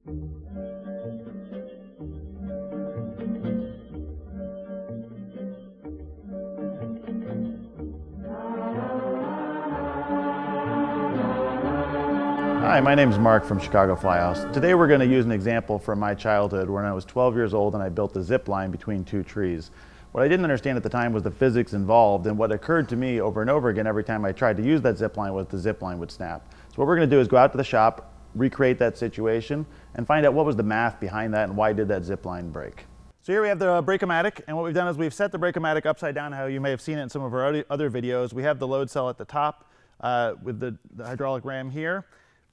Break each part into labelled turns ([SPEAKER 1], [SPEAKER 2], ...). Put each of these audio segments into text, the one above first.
[SPEAKER 1] Hi, my name is Mark from Chicago Flyhouse. Today we're going to use an example from my childhood when I was 12 years old and I built a zip line between two trees. What I didn't understand at the time was the physics involved, and what occurred to me over and over again every time I tried to use that zip line was the zip line would snap. So what we're going to do is go out to the shop, recreate that situation, and find out what was the math behind that and why did that zip line break. So here we have the Break-O-Matic, and what we've done is we've set the Break-O-Matic upside down, how you may have seen it in some of our other videos. We have the load cell at the top with the hydraulic ram here.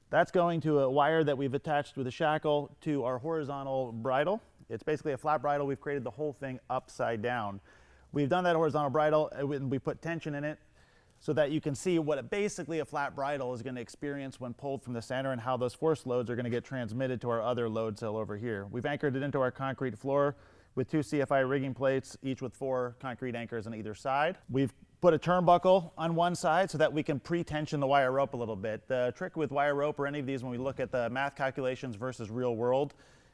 [SPEAKER 1] That's going to a wire that we've attached with a shackle to our horizontal bridle. It's basically a flat bridle. We've created the whole thing upside down. We've done that horizontal bridle and we put tension in it so that you can see what basically a flat bridle is going to experience when pulled from the center and how those force loads are going to get transmitted to our other load cell over here. We've anchored it into our concrete floor with 2 CFI rigging plates, each with 4 concrete anchors on either side. We've put a turnbuckle on one side so that we can pre-tension the wire rope a little bit. The trick with wire rope or any of these when we look at the math calculations versus real world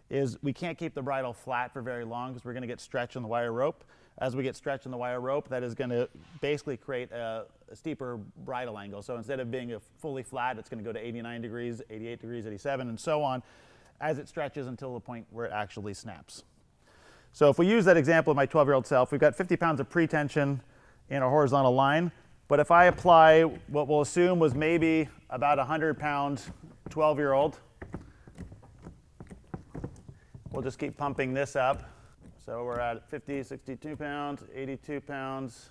[SPEAKER 1] is we can't keep the bridle flat for very long because we're going to get stretch in the wire rope. As we get stretch in the wire rope, that is going to basically create a steeper bridle angle. So instead of being fully flat, it's going to go to 89 degrees, 88 degrees, 87, and so on as it stretches until the point where it actually snaps. So if we use that example of my 12-year-old self, we've got 50 pounds of pre-tension in a horizontal line, but if I apply what we'll assume was maybe about 100-pound 12-year-old, we'll just keep pumping this up. So we're at 50, 62 pounds, 82 pounds,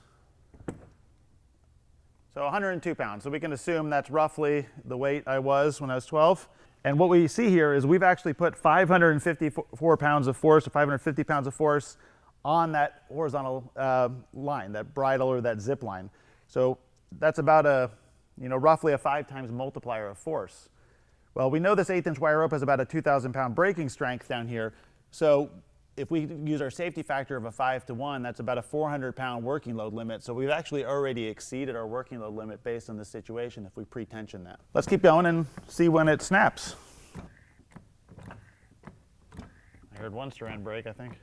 [SPEAKER 1] so 102 pounds. So we can assume that's roughly the weight I was when I was 12. And what we see here is we've actually put 554 pounds of force, or 550 pounds of force on that horizontal line, that bridle or that zip line. So that's about roughly a 5 times multiplier of force. Well, we know this 1/8 inch wire rope has about a 2,000 pound breaking strength down here. So if we use our safety factor of a 5 to 1, that's about a 400 pound working load limit. So we've actually already exceeded our working load limit based on this situation if we pre-tension that. Let's keep going and see when it snaps. I heard one strand break, I think.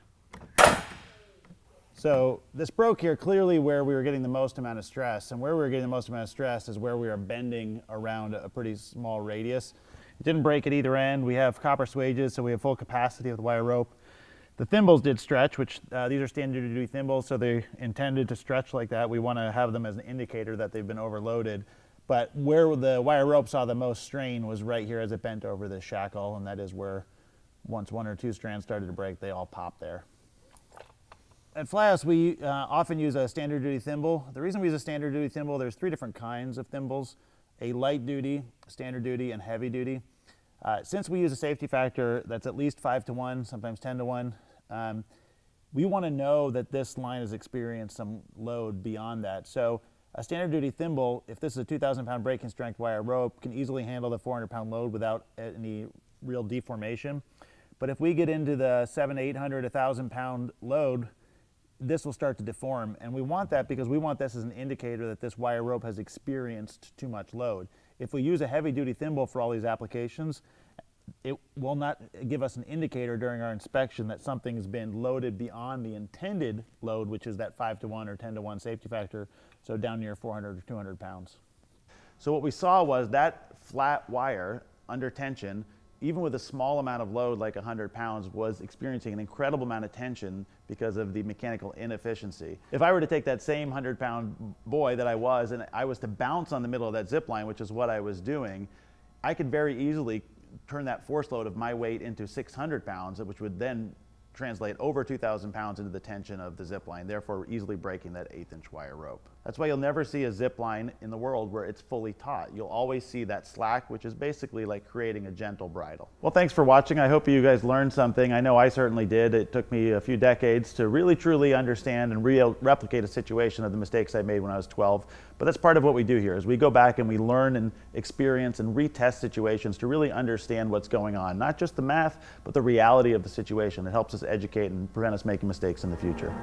[SPEAKER 1] So this broke here clearly where we were getting the most amount of stress, and where we were getting the most amount of stress is where we are bending around a pretty small radius. It didn't break at either end. We have copper swages, so we have full capacity of the wire rope. The thimbles did stretch, which these are standard duty thimbles, so they're intended to stretch like that. We want to have them as an indicator that they've been overloaded. But where the wire rope saw the most strain was right here as it bent over the shackle, and that is where once 1 or 2 strands started to break, they all popped there. At Flyhouse, we often use a standard duty thimble. The reason we use a standard duty thimble, there's 3 different kinds of thimbles: a light duty, standard duty, and heavy duty. Since we use a safety factor that's at least 5 to 1, sometimes 10 to 1, we want to know that this line has experienced some load beyond that. So a standard duty thimble, if this is a 2,000 pound breaking strength wire rope, can easily handle the 400 pound load without any real deformation. But if we get into the 700, 800, 1,000 pound load, this will start to deform, and we want that because we want this as an indicator that this wire rope has experienced too much load. If we use a heavy duty thimble for all these applications, it will not give us an indicator during our inspection that something has been loaded beyond the intended load, which is that 5 to 1 or 10 to 1 safety factor, so down near 400 or 200 pounds. So what we saw was that flat wire under tension, even with a small amount of load like 100 pounds, was experiencing an incredible amount of tension because of the mechanical inefficiency. If I were to take that same 100-pound boy that I was and I was to bounce on the middle of that zip line, which is what I was doing, I could very easily turn that force load of my weight into 600 pounds, which would then translate over 2,000 pounds into the tension of the zip line, therefore easily breaking that 1/8 inch wire rope. That's why you'll never see a zip line in the world where it's fully taut. You'll always see that slack, which is basically like creating a gentle bridle. Well, thanks for watching. I hope you guys learned something. I know I certainly did. It took me a few decades to really truly understand and replicate a situation of the mistakes I made when I was 12. But that's part of what we do here, is we go back and we learn and experience and retest situations to really understand what's going on. Not just the math, but the reality of the situation. It helps us educate and prevent us making mistakes in the future.